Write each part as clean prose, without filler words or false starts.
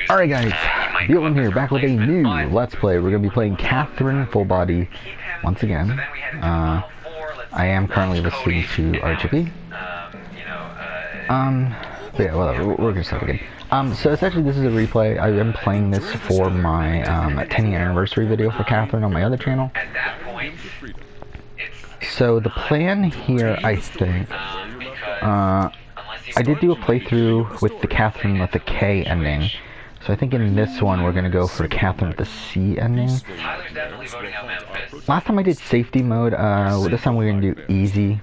Alright guys, Dylan here, back with a new Let's Play. We're going to be playing Catherine Full Body once again. I am currently listening to RGB. But yeah, whatever, we're going to start again. So essentially this is a replay. I am playing this for my 10-year anniversary video for Catherine on my other channel. So the plan here, I think, I did do a playthrough with the Catherine with the K ending. So I think in this one we're going to go for Catherine with the C ending. Last time I did safety mode, this time we're going to do easy,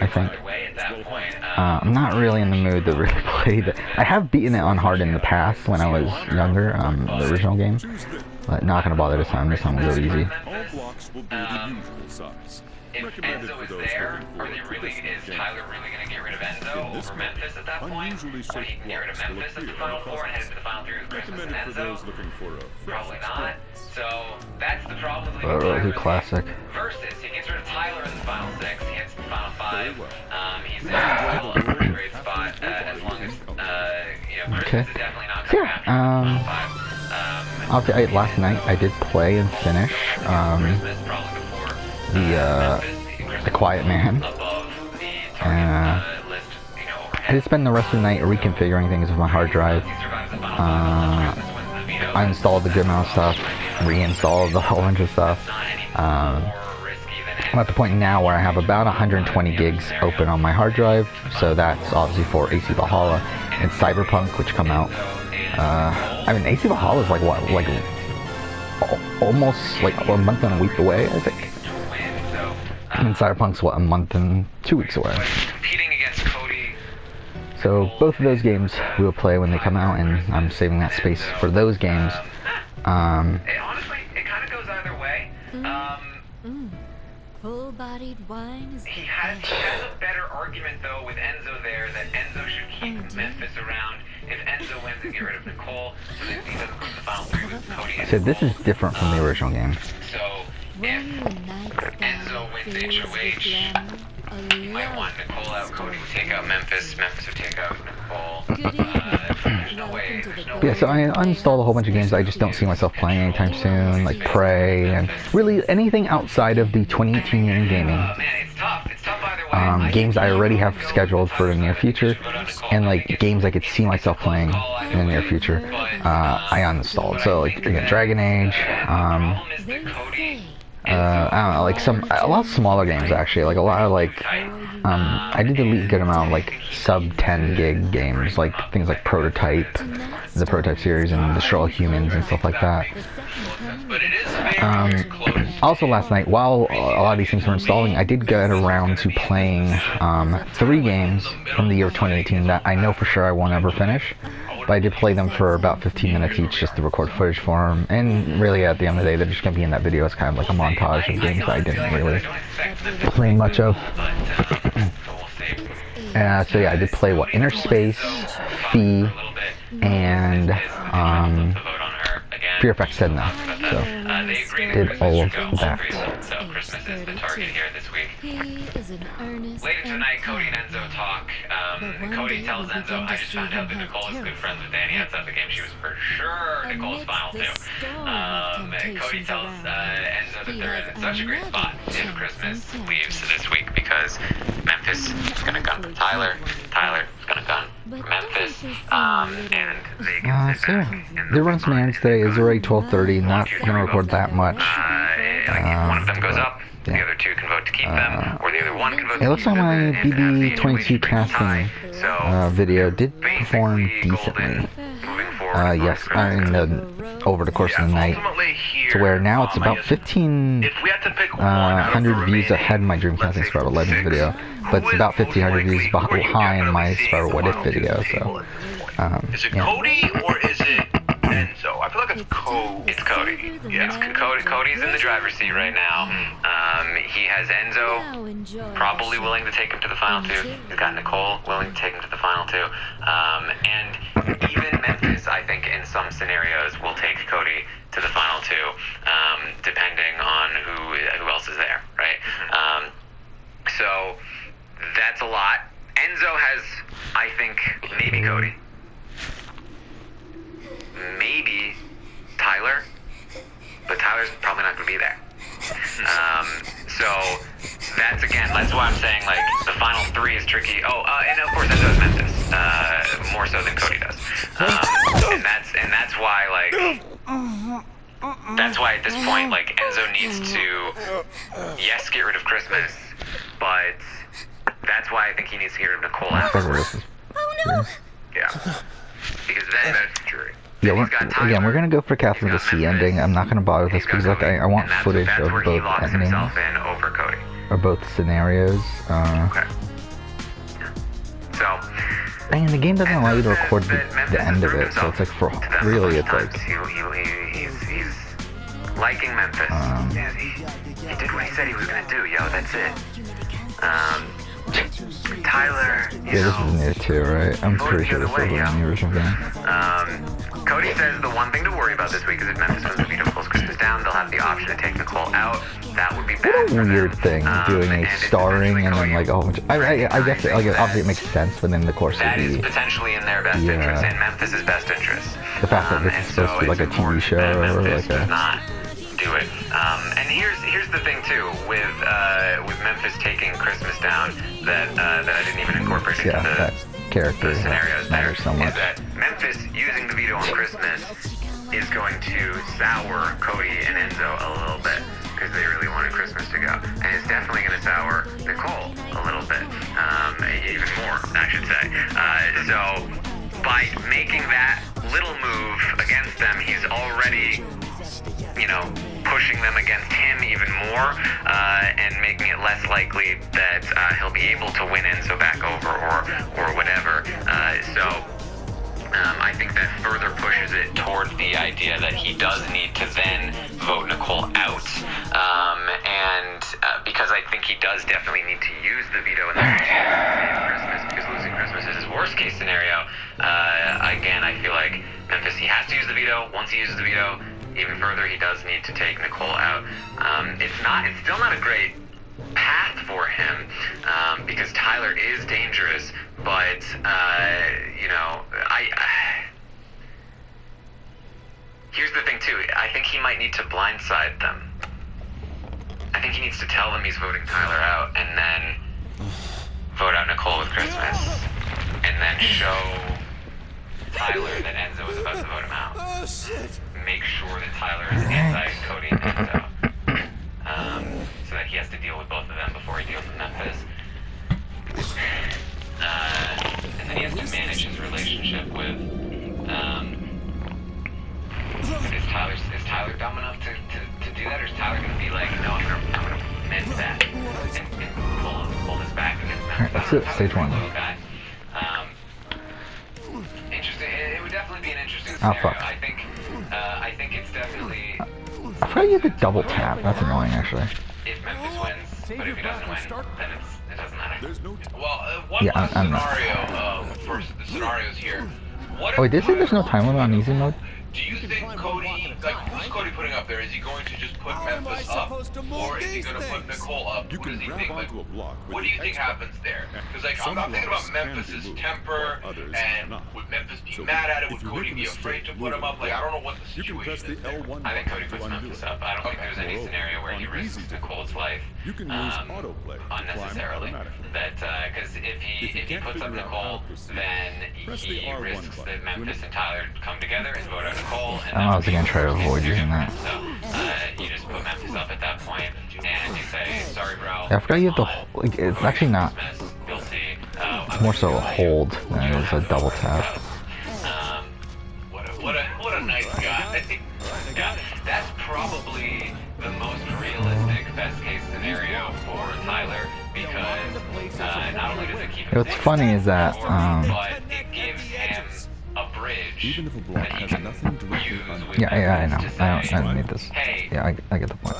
I think. I'm not really in the mood to really play that. I have beaten it on hard in the past when I was younger, the original game. But not going to bother this time. This time we'll go easy. If Enzo is there, is Tyler really going to get rid of Enzo over Memphis at that point? Or he can get rid of Memphis at the Final Four and head into the Final Three with Christmas and Enzo? Probably not. So that's the problem with the classic. Versus, he gets rid of Tyler in the Final Six, he gets to the Final Five. He's in a great spot as long as Christmas is definitely not going to happen in the Final Five. I'll say last night I did play and finish the Quiet Man. I did spend the rest of the night reconfiguring things with my hard drive. I installed a good amount of stuff, reinstalled a whole bunch of stuff. I'm at the point now where I have about 120 gigs open on my hard drive, so that's obviously for AC Valhalla and Cyberpunk, which come out. I mean, AC Valhalla is like what, almost like a month and a week away, I think. And Cyberpunk's what, a month and 2 weeks away. So both of those games we'll play when they come out, and I'm saving that space for those games. Honestly, it kind of goes either way. Full-bodied wine is he has a better argument though with Enzo there that Enzo should keep Memphis around if Enzo wins and get rid of Nicole, so that he doesn't put the Final Three with Cody. So this is different from the original game. So if Enzo wins HOH, he might want Nicole out, Cody would take out Memphis, Memphis would take out Nicole. There's no way. Yeah, so I uninstalled a whole bunch of games I just don't see myself playing anytime soon, like Prey, and really anything outside of the 2018 year in gaming. Games I already have scheduled for the near future, and like games I could see myself playing in the near future, I uninstalled. So like again, Dragon Age, I don't know, like a lot of smaller games actually, like a lot of like, I did delete a good amount of like sub 10 gig games, like things like Prototype, the Prototype series, and Destroy All Humans and stuff like that. Also last night, while a lot of these things were installing, I did get around to playing 3 games from the year 2018 that I know for sure I won't ever finish. But I did play them for about 15 minutes each just to record footage for them, and really at the end of the day they're just going to be in that video as kind of like a montage of games that I didn't really play much of. So yeah, I did play what, Inner Space, Fee, and Fear Effect said no. So did all of that. So Christmas is the target here this week. Later tonight, Cody and Enzo talk. Cody tells Enzo, I just found out that Nicole is good friends with Danny outside the game. She was for sure Nicole's final two. Cody tells Enzo that they're in such a great spot if Christmas leaves this week because Memphis is going to gun for Tyler. Tyler is going to gun for Memphis. And they can sit back. They run some errands today. It's already 12:30. Not going to record that much. One of them goes up. The other two can vote to keep them, or the other one can vote to keep them. It looks like my BB22 casting video did perform decently. Yes, over the course of the night, to where now it's about 1,500 views ahead of my Dreamcasting Survival Legends video, but it's about 1,500 views behind my Survival What If video, so, is it Cody, or is it Enzo? I feel like it's Cody. It's Cody. Yeah. Cody's in the driver's seat right now. He has Enzo probably willing to take him to the final two. He's got Nicole willing to take him to the final two. And even Memphis, I think, in some scenarios, will take Cody to the final two, depending on who else is there, right? So that's a lot. Enzo has, I think, maybe Cody. be there. So that's why I'm saying like the final three is tricky. Oh, and of course Enzo has Memphis, more so than Cody does. And that's why like. That's why at this point, like, Enzo needs to, yes, get rid of Christmas, but that's why I think he needs to get rid of Nicole afterwards. Oh no! Yeah. Because then that's true. Yeah, we're gonna go for Catherine with the C ending. I'm not gonna bother with this because like I want footage of both endings in over Cody. or both scenarios. Okay. So. And the game doesn't allow you to record the end of it, so it's like for really it's like. He's liking Memphis. He did what he said he was gonna do, yo. That's it. Tyler, Yeah, this is near too, right? I'm pretty sure this was in the original game. Cody says the one thing to worry about this week is if Memphis wins the veto close Christmas down, they'll have the option to take Nicole out. That would be bad. What a weird thing, doing a starring and then like a whole bunch of, I guess like obviously it makes sense within the course of that is the potentially in their best interest, in Memphis' best interest. the fact that this is supposed to be like a TV show or like a. Not do it. And here's the thing too with Memphis taking Christmas down that I didn't even incorporate into that character the scenarios matters so much. is that Memphis using the veto on Christmas is going to sour Cody and Enzo a little bit because they really wanted Christmas to go, and it's definitely going to sour Nicole a little bit, even more, I should say. So by making that little move against them, he's already, pushing them against him even more, and making it less likely that he'll be able to win Enzo back over or whatever. I think that further pushes it towards the idea that he does need to then vote Nicole out. Because I think he does definitely need to use the veto in the Christmas, because losing Christmas is his worst case scenario. Again, I feel like Memphis, he has to use the veto. Once he uses the veto, even further, he does need to take Nicole out. It's still not a great path for him, because Tyler is dangerous, but here's the thing too, I think he might need to blindside them. I think he needs to tell them he's voting Tyler out, and then vote out Nicole with Christmas, and then show Tyler that Enzo is about to vote him out. Oh shit! Make sure that Tyler is anti-Cody and Enzo. So that he has to deal with both of them before he deals with Memphis. And then he has to manage his relationship with, is Tyler dumb enough to do that, or is Tyler gonna be like, no, I'm gonna mend that and pull this back against Memphis? That's it, stage one. Interesting. It would definitely be an interesting scenario. Fuck. I think it's definitely. I forgot you could double tap. That's annoying, actually. If Memphis wins, but if he doesn't win, then it doesn't matter. Well, one Yeah, last I'm not. scenario for the scenarios here. What Oh, wait, did it say there's no time limit on easy mode? Do you think Cody, who's Cody putting up there? Is he going to just put Memphis up, or is he going to put Nicole up? What does he think? Like, what do you think happens there? Because I'm thinking about Memphis' temper, and would Memphis be mad at it? Would Cody be afraid to put him up? Like, I don't know what the situation is there. I think Cody puts Memphis up. I don't think there's any scenario where he risks Nicole's life unnecessarily. Because if he puts up Nicole, then he risks that Memphis and Tyler come together and vote out Nicole. And I was gonna try to avoid using that. So you just put Memphis up at that point, and you say, "Sorry, bro." Yeah, I forgot you have to. Like, it's actually not. You'll see. It's more so a hold than it is a double tap. What a nice guy. Yeah, that's probably the most realistic best case scenario for Tyler, because not only does it keep him What's funny is that, but it gives him a bridge that he can use with I know. Memphis to I say, don't need this. hey, Yeah, I get the point.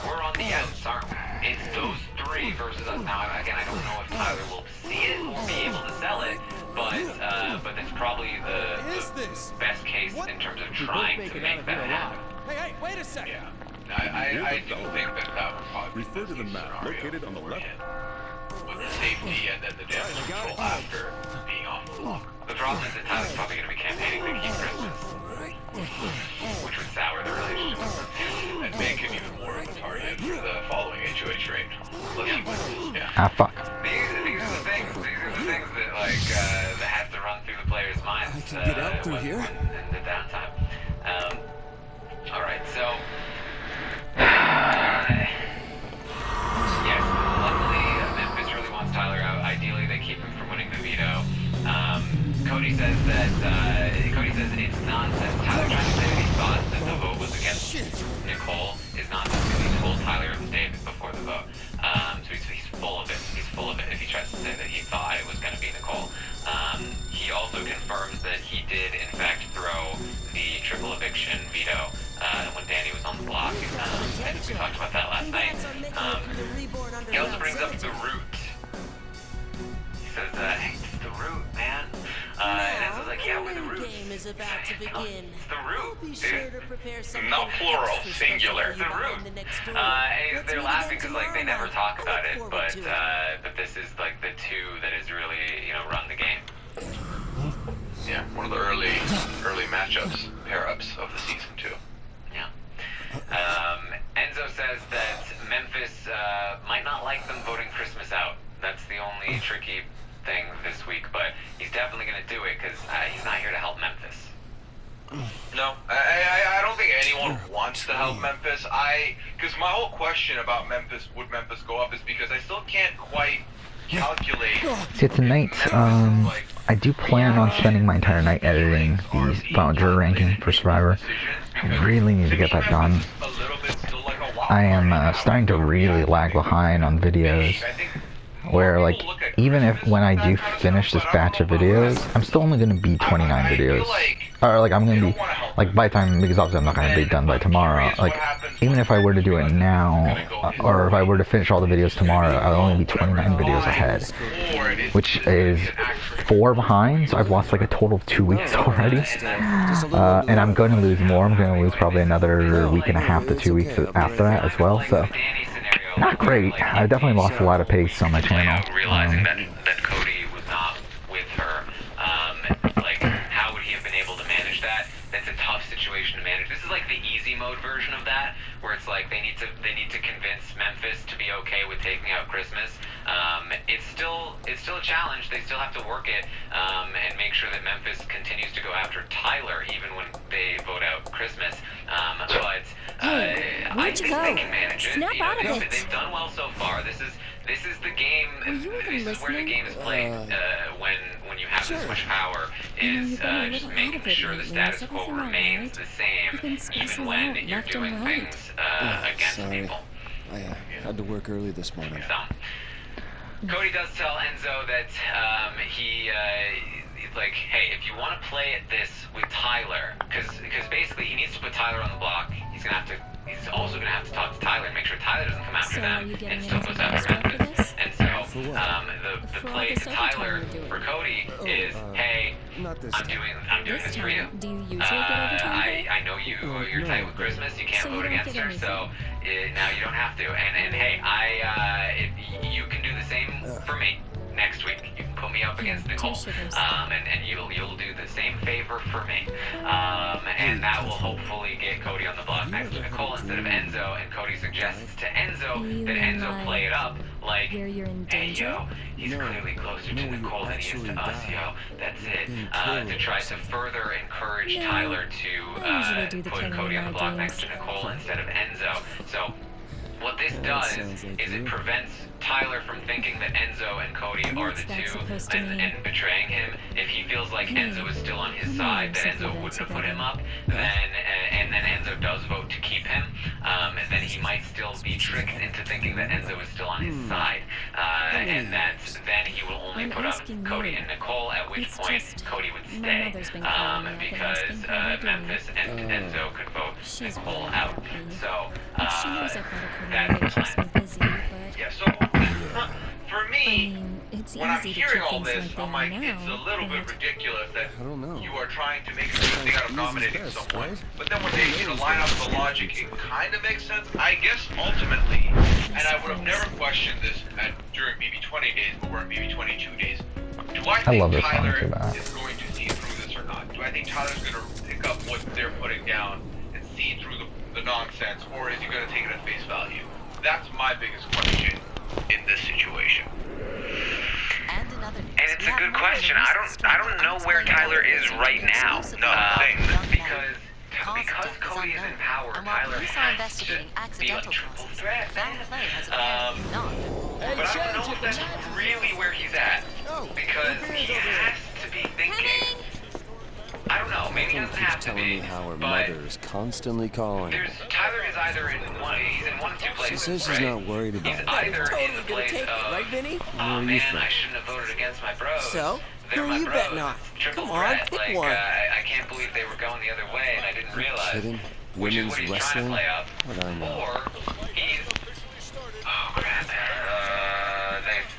we're on the outs, aren't we? It's those three versus us. Now, again, I don't know if Tyler will see it or be able to sell it, but it's probably the best case in terms of trying to make that happen. Hey, wait a second. Yeah, I do think that would probably be Refer to the map located on the left. with the safety and then the damage control after being off the block. The problem is that Tyler's probably going to be campaigning to keep Christmas, which would sour the relationship with Memphis. And make him even Ah, fuck. These are the things that like that have to run through the players' minds. I can get out through here. In the downtime. All right, so. Yes, luckily Memphis really wants Tyler out. Ideally, they keep him from winning the veto. Cody says it's nonsense. Tyler trying to say that he thought that the vote was against Nicole is nonsense because he told Tyler it was David before the vote. So he's full of it. He's full of it if he tries to say that he thought it was going to be Nicole. He also confirms that he did in fact throw the triple eviction veto when Danny was on the block. And we talked about that last night. He also brings up the root. He says, hey, it's the root, man. And Enzo's like, yeah, we're the root. Is about to begin. It's the root, Be dude. sure to prepare something Not plural, extra special singular. for you The behind root. the next door. And they're Let's laughing meet because again like they never tomorrow talk night. about I it, look forward to it. but this is like the two that is really, you know, run the game. Yeah, one of the early matchups, pair-ups of the season too. Yeah. Enzo says that Memphis might not like them voting Christmas out. That's the only tricky thing this week, but he's definitely going to do it because he's not here to help Memphis. No, I don't think anyone wants to help Memphis. Because my whole question about Memphis, would Memphis go up, is because I still can't quite calculate. See, tonight, I do plan on spending my entire night editing the final juror ranking for Survivor. I really need to get that done. I am starting to really lag behind on videos, where like even if when I do finish this batch of videos, I'm still only going to be 29 videos. Or like I'm going to be, like by the time, because obviously I'm not going to be done by tomorrow, like even if I were to do it now, or if I were to finish all the videos tomorrow, I'll only be 29 videos ahead, which is 4 behind, so I've lost like a total of 2 weeks already. And I'm going to lose more. I'm going to lose probably another week and a half to 2 weeks after that as well, so not great. I definitely lost a lot of pace on my channel. Realizing that Cody was not with her, like how would he have been able to manage that? That's a tough situation to manage. This is like the easy mode version of that, where it's like they need to convince Memphis to be okay with taking out Christmas. It's still a challenge. They still have to work it and make sure that Memphis continues to go after Tyler even when they vote out Christmas. But I think they can manage it. Snap out of it. They've done well so far. This is the game. This is where the game is played when you have this much power. Is just making sure the status quo remains the same even when you're doing things against people. I had to work early this morning. So, Cody does tell Enzo that he's like, hey, if you want to play at this with Tyler, because basically he needs to put Tyler on the block. He's also gonna have to talk to Tyler and make sure Tyler doesn't come after them and still goes after Memphis. And so the play to Tyler for Cody is, hey, I'm doing this for you. Do you usually get overtime? I know you're tight with Christmas. You can't vote against her, so now you don't have to. And hey, you can do the same for me next week. You can put me up against Nicole, and you'll do the same favor for me, and that will hopefully get Cody on the block next to Nicole instead of Enzo. And Cody suggests to Enzo that Enzo play it up like, hey yo, he's clearly closer to Nicole than he is to us, yo. That's it. To try to further encourage Tyler to put Cody on the block next to Nicole instead of Enzo. So what this does is it prevents Tyler from thinking that Enzo and Cody are the two and betraying him. If he feels like Enzo is still on his side, that Enzo wouldn't have put him up, and then Enzo does vote to keep him, then he might still be tricked into thinking that Enzo is still on his side, and that then he will only put up Cody and Nicole, at which point Cody would stay, because Memphis and Enzo could vote Nicole out. So that's the plan. Yeah, so for me, when I'm hearing all this, I'm like, it's a little bit ridiculous that you are trying to make a big thing out of nominating someone. But then when they line up the logic, it kind of makes sense. I guess ultimately, and I would have never questioned this during BB20 days, but we're in BB22 days. Do I think Tyler is going to see through this or not? Do I think Tyler's going to pick up what they're putting down and see through the nonsense, or is he going to take it at face value? That's my biggest question. in this situation? And another news. And it's a good question. I don't know where Tyler is right now. No, thanks. Because Cody is in power, And while Tyler police are has investigating to be accidental a triple causes, threat. foul play has apparently not. But I don't know if that's really where he's at. Because he has to be thinking. I don't know, maybe he Everyone doesn't keeps have to telling be. me how her But mother is constantly calling. Tyler is either in he's in one of two places. She says she's right? not worried He's about it. either in Totally the gonna place take it, of, right, Vinny? oh What do you man, think? I shouldn't have voted against my bros. So? They're Who my you bros. betting on? Triple Come on, threat. pick Like, one. I can't believe they were going the other way and I didn't realize. Kidding? Which is Women's what he's wrestling? trying to play up. What I know. Or he's. Oh crap.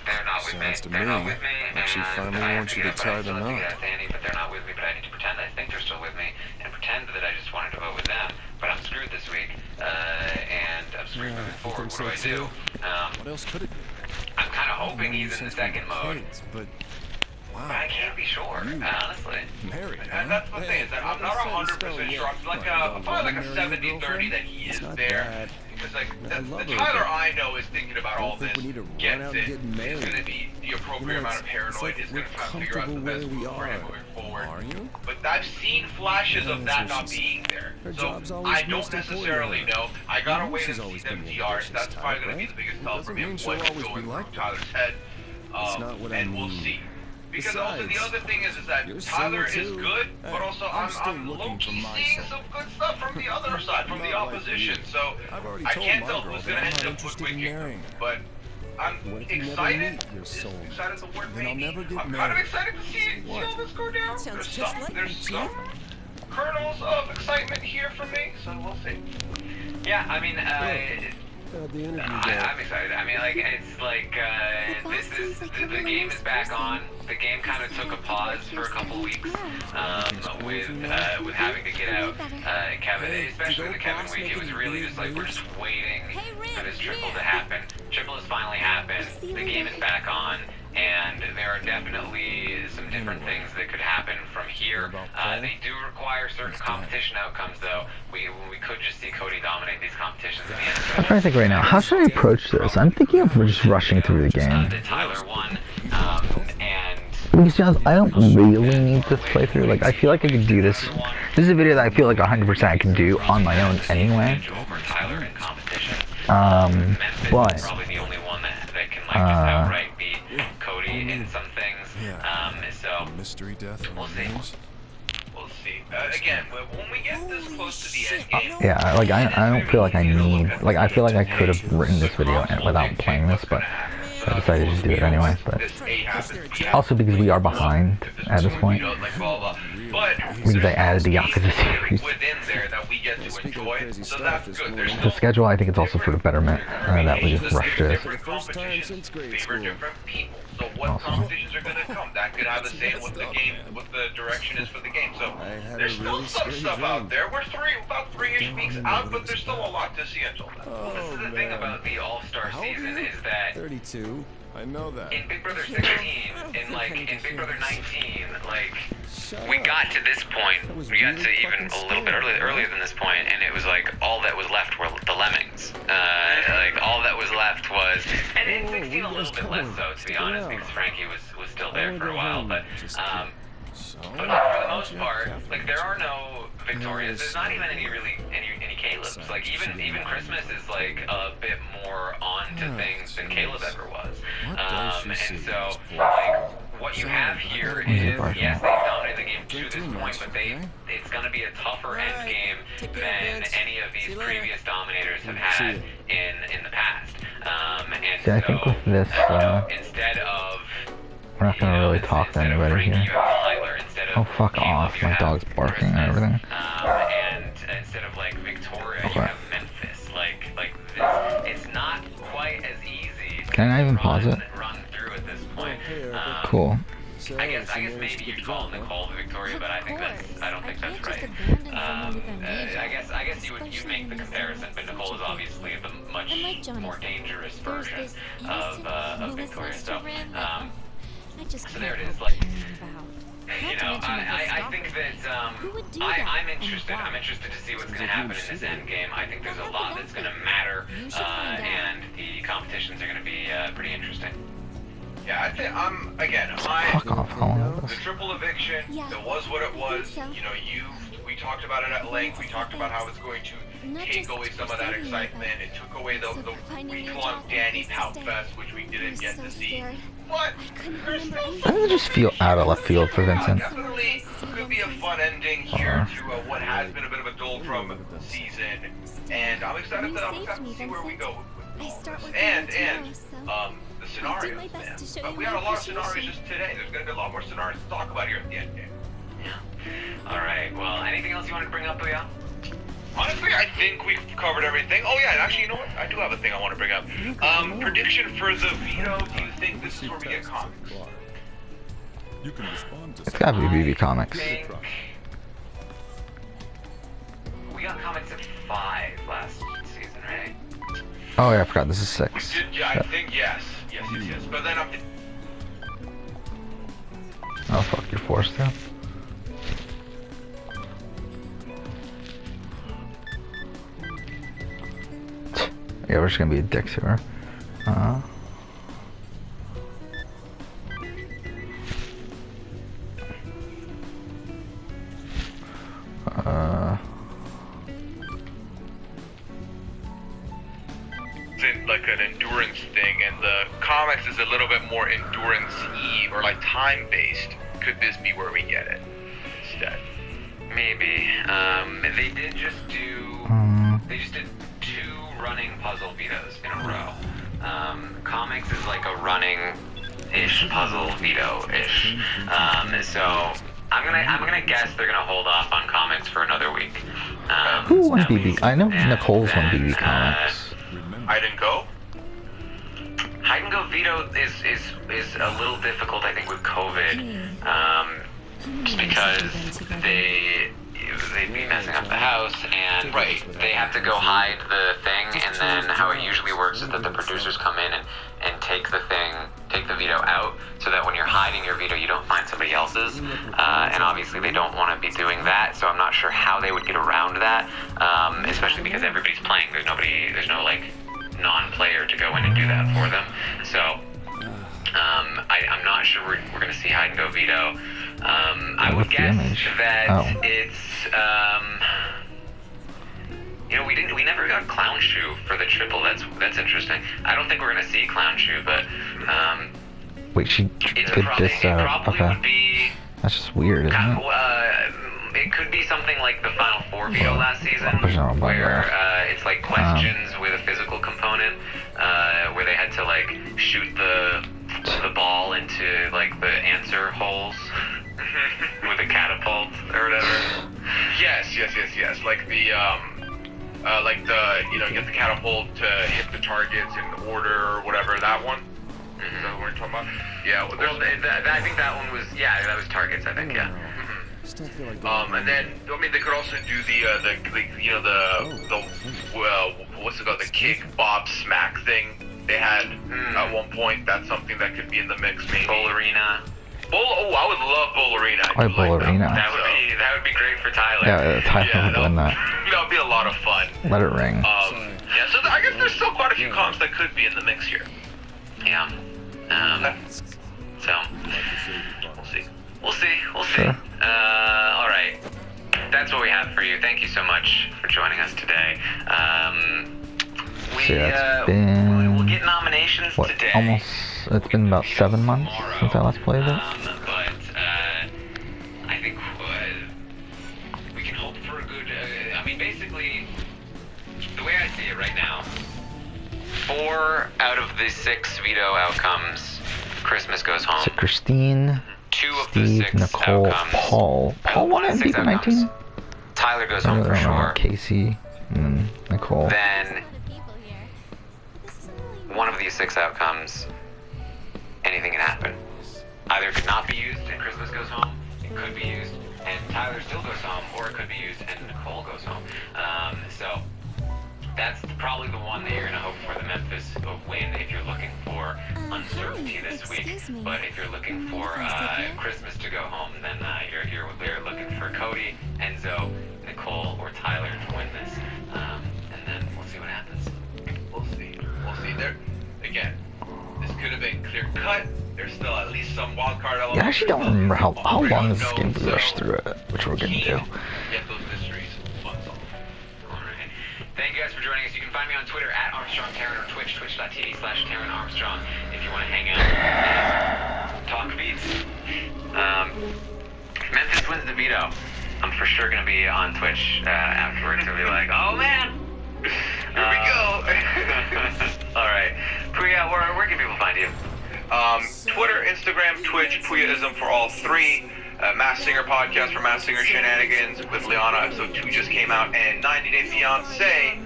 They're not with me. Sounds to They're me not with me. like she and finally I have wants to you get to up, tie but I still them have to up. get out to Andy, but they're not with me. But I need to pretend I think they're still with me and pretend that I just wanted to vote with them. But I'm screwed this week, and I'm screwed Yeah, moving I forward. think What so do I do? What else could it be? I'm kind of hoping Known you he's in the since we second were mode, kids, but but I can't be sure, honestly. married, And that's the thing, is that I'm not 100% sure. I'm like probably like a 70-30 that he is there. Because like the Tyler I know is thinking about all this, gets it, is gonna be the appropriate amount of paranoid, is gonna try to figure out the best move for him moving forward. Are you? But I've seen flashes of that not being there. So I don't necessarily know. I gotta wait and see them TRs. That's probably gonna be the biggest tell for me of what's going through Tyler's head. And we'll see. Because also the other thing is that Tyler is good, but also I'm low-key seeing some good stuff from the other side, from the opposition. So I can't tell who's gonna end up with Wicked. But I'm excited. Excited the word maybe. I'm kind of excited to see all this go down. Sounds just like There's me, some kernels of excitement here for me, so we'll see. Yeah, I mean, How'd the interview go? I'm excited. I mean, like, it's like, this is, the game is back on. The game kind of took a pause for a couple weeks, with having to get out, Kevin, especially the Kevin week. It was really just like, we're just waiting for this triple to happen. Triple has finally happened. The game is back on. And there are definitely some different things that could happen from here. They do require certain competition outcomes, though. We could just see Cody dominate these competitions in the end. I'm trying to think right now. How should I approach this? I'm thinking of just rushing through the game. That Tyler won, and Because, you know, I don't really need this playthrough. Like, I feel like I could do this. This is a video that I feel like 100% I can do on my own anyway. over Tyler in competition. Memphis But is probably the only one that can like just outright beat Cody in some things. So Mystery death we'll see. We'll see. Again, when we get this close to the end game, yeah, like I don't feel like I need. Like, I feel like I could have written this video without playing this, but I decided to just do it anyway. But also because we are behind at this point. Because I added the Yakuza series. within there that we get to enjoy, so that's good. There's The schedule, I think it's also for the betterment that we just rushed this. different competitions favor different people. So what competitions are going to come? That could have a say in what the game, what the direction is for the game. So there's still some stuff out there. We're about three-ish weeks out, but there's still a lot to see until then. This is the thing about the All-Star season is that 32. I know that. in Big Brother 16, in Big Brother 19, like, we got to this point, we got to even a little bit earlier than this point, and it was like, all that was left were the lemmings. Like, all that was left was, and in 16 a little bit less so, to be honest, because Frankie was still there for a while, but for the most part, like, there are no Victorias. There's not even any Caleb's. Like, even Christmas is like a bit more on to things than Caleb ever was. And so, like, what you have here is, yes, they've dominated the game to this point, but it's going to be a tougher end game than any of these previous dominators have had in the past. And See, I think with this, instead of we're not gonna really talk to anybody here. Oh, fuck off. My dog's barking and everything. And instead of like Victoria, you have Memphis. Like this, it's not quite as easy. Can I even pause it? Run through at this point. Cool. I guess maybe you'd call Nicole Victoria, but I don't think that's right. I guess you'd make the comparison, but Nicole is obviously the much more dangerous version of Victoria. So there it is. Like, you know, I think that Who would do that I'm and interested. why? I'm interested to see what's going to happen in this end game. I think there's a lot that's going to matter, You should find out. and the competitions are going to be pretty interesting. Yeah, I think again, Fuck off, Colin. the triple eviction, Yeah, it was what it I was. think so. You know, we talked about it at length. We talked about how it's going to Not take just away some of that saving me, excitement. but It took away the also finding a week-long job Danny and Pout stay. Fest, which we I didn't was get so to see. scared. What? I couldn't There's remember still anything. Doesn't it just feel out of left field for Vincent? Definitely could be a fun ending here to what has been a bit of a doldrum season, and I'm excited You to saved me, see where we Vincent. go with I all start this. working And on tomorrow, so the scenarios, my best man. to show But you we my had a lot of scenarios appreciation. just today. There's gonna be a lot more scenarios to talk about here at the end game. Yeah. All right. Well, anything else you want to bring up, Leon? Honestly, I think we've covered everything. Oh yeah, and actually, you know what? I do have a thing I want to bring up. Prediction for the veto. Do you think this is where we get comics? You can respond to It's gotta be BB Comics. think we got comics at 5 last season, right? Oh yeah, I forgot. This is We 6. did, yeah, I think yes. Yes. But then I'm. Oh fuck, you're forced to. Yeah, we're just gonna be a dick to her. Like an endurance thing, and the comics is a little bit more endurance-y or like time-based. Could this be where we get it instead? Maybe. They did just do. They just did 2 running puzzle vetoes in a row. Comics is like a running-ish puzzle veto-ish. So I'm gonna guess they're gonna hold off on comics for another week. Who won at BB? least. I know And Nicole's won then, BB Comics. I didn't go. Hide and go veto is a little difficult, I think, with COVID. Just because they'd be messing up the house, and they have to go hide the thing, and then how it usually works is that the producers come in and take the veto out, so that when you're hiding your veto, you don't find somebody else's. And obviously they don't want to be doing that, so I'm not sure how they would get around that, especially because everybody's playing. There's no like non-player to go in and do that for them. So I'm not sure we're going to see hide and go veto. I would What's the guess image? that Oh. it's you know, we never got Clown Shoe for the triple. That's interesting. I don't think we're going to see Clown Shoe, but Wait, she it did probably, this. it probably Okay, would be. that's just weird, isn't it? It could be something like the Final Four veto last season, pushing on my where graph. it's like questions with a physical component, where they had to like shoot the ball into like the answer holes with a catapult or whatever. Yes. Like the you get the catapult to hit the targets in order or whatever. That one. Is that what we're talking about? Yeah. Well, Well, I think that one was that was targets. I think Still feel like and then I mean they could also do the what's it called, the kick bob smack thing they had at one point. That's something that could be in the mix maybe. Ballerina. I would love Ballerina. Why Ballerina? That would be great for Tyler. Yeah, Tyler would win that. That would be a lot of fun. Let it ring. Yeah, so I guess there's still quite a few comps that could be in the mix here. Yeah. So we'll see. Sure. All right. That's what we have for you. Thank you so much for joining us today. So yeah, it's been we'll get nominations what? today. Almost. It's been about 7 months since I last played it. But I think we can hope for a good. I mean, basically, the way I see it right now, 4 out of the 6 veto outcomes, Christmas goes home. So Christine, 2 of the Steve, 6 Nicole, outcomes. Paul. Paul won of the 6 MVP 19? outcomes. Tyler goes home for sure. Casey, and then Nicole. Then one of these 6 outcomes, anything can happen. Either it could not be used and Christmas goes home, it could be used and Tyler still goes home, or it could be used and Nicole goes home. So that's probably the one that you're going to hope for the Memphis win if you're looking for uncertainty this week. But if you're looking for Christmas to go home, then you're looking for Cody, Enzo, Nicole, or Tyler to win this. And then we'll see what happens. We'll see. There, again, this could have been clear cut. There's still at least some wild card elements. Yeah, I actually don't remember how long is this game to rush through it, which we're gonna do. Get those mysteries unsolved. Alright. Thank you guys for joining us. You can find me on Twitter at ArmstrongTaryn or Twitch, twitch.tv/TarynArmstrong if you want to hang out and talk beats. Memphis wins the veto. I'm for sure going to be on Twitch afterwards. I'll be like, oh man! Here we go! Alright. Puya, where can people find you? Twitter, Instagram, Twitch, Puyaism for all three. Masked Singer podcast for Masked Singer Shenanigans with Liana. Episode 2 just came out, and 90 Day Fiancé,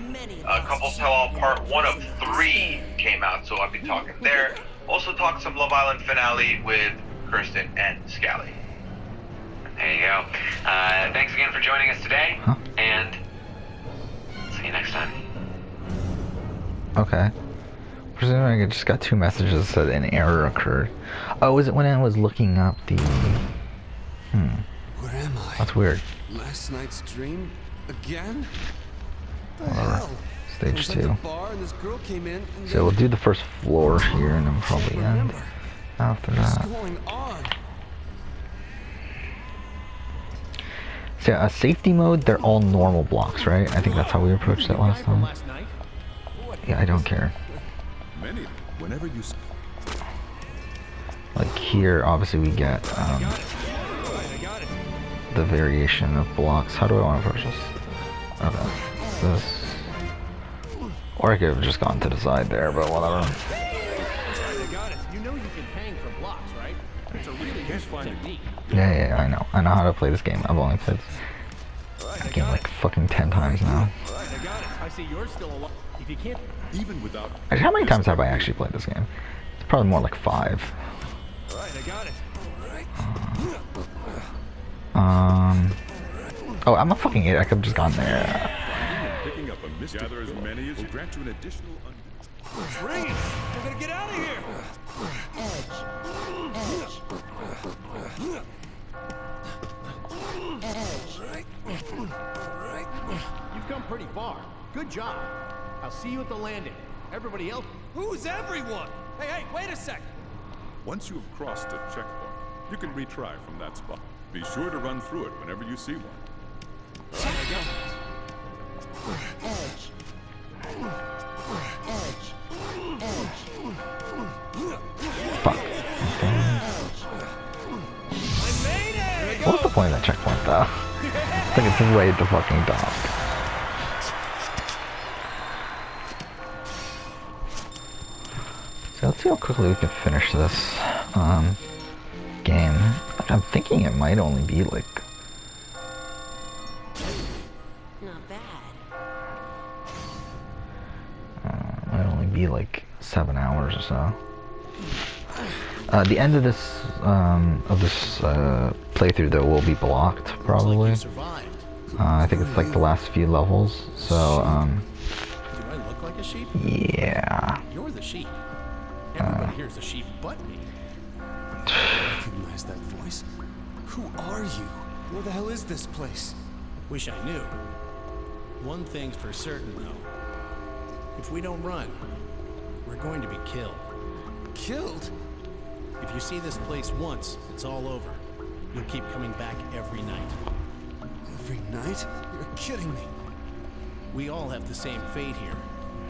Couples Tell All Part 1 of 3 came out, so I'll be talking there. Also talk some Love Island finale with Kirsten and Scally. There you go. Thanks again for joining us today, and see you next time. Okay. Presumably I just got 2 messages that said an error occurred. Oh, was it when I was looking up the... Where am I? That's weird. Last night's dream? Again? The Whatever. hell? Stage I was 2. at the bar and this girl came in and So we'll do the first floor here and then probably end remember. after What's that. going on? So safety mode, they're all normal blocks, right? I think that's how we approached it last time. Yeah, I don't care. Many. Whenever you. Like here, obviously we get the variation of blocks. How do I want to approach this? Okay, this. Or I could have just gone to the side there, but whatever. I got it. You know you can hang from blocks, right? It's a really useful technique. Yeah, I know. I know how to play this game. I've only played this game like fucking 10 times now. I got it. I see you're still alive. If you can't... Even without. Actually, how many times have I actually played this game? It's probably more like 5. Alright, I got it. Oh, I'm a fucking idiot. I could have just gone there. Picking up a mystic. Gather as many as will grant you an additional. It's raining. We're gonna get out of here. You've come pretty far. Good job. I'll see you at the landing. Everybody else... Who's everyone? Hey, wait a sec. Once you have crossed a checkpoint, you can retry from that spot. Be sure to run through it whenever you see one. Fuck. What was the point of that checkpoint, though? I think it's way at the fucking top. So let's see how quickly we can finish this game. I'm thinking it might only be like... Not bad. might only be like 7 hours or so. The end of this playthrough though will be blocked probably. I think it's like the last few levels. So Do I look like a sheep? yeah. You're the sheep. Everybody here's a sheep but me. Recognize that voice? Who are you? Where the hell is this place? Wish I knew. One thing's for certain though. If we don't run, we're going to be killed. Killed? If you see this place once, it's all over. You'll keep coming back every night. Every night? You're kidding me. We all have the same fate here.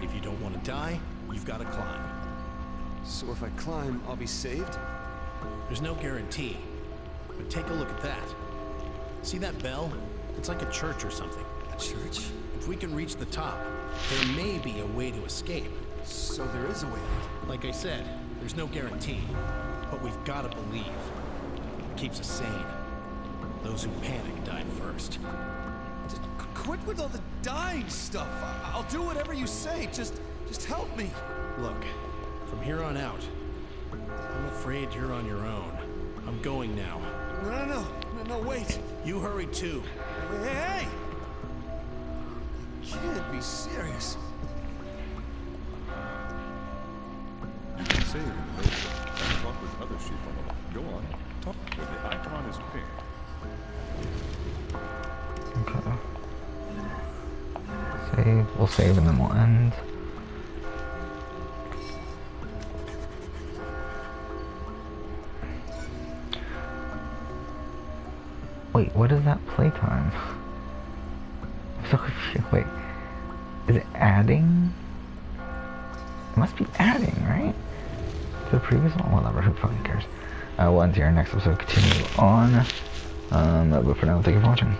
If you don't want to die, you've got to climb. So if I climb, I'll be saved? There's no guarantee. But take a look at that. See that bell? It's like a church or something. A church? If we can reach the top, there may be a way to escape. So there is a way out. Like I said, there's no guarantee. But we've got to believe. It keeps us sane. Those who panic die first. Quit with all the dying stuff. I'll do whatever you say. Just help me. Look, from here on out, I'm afraid you're on your own. I'm going now. No, wait. You hurry too. Hey! You can't be serious. save in the notebook and talk with other sheep on the lot. Go on, talk when the icon is pink. Okay. Save. We'll save and then we'll end. Wait, what is that playtime? I'm so confused. Wait. Is it adding? It must be adding, right? To the previous one? Whatever, who fucking cares? We'll end here. Next episode continue on. But for now, thank you for watching.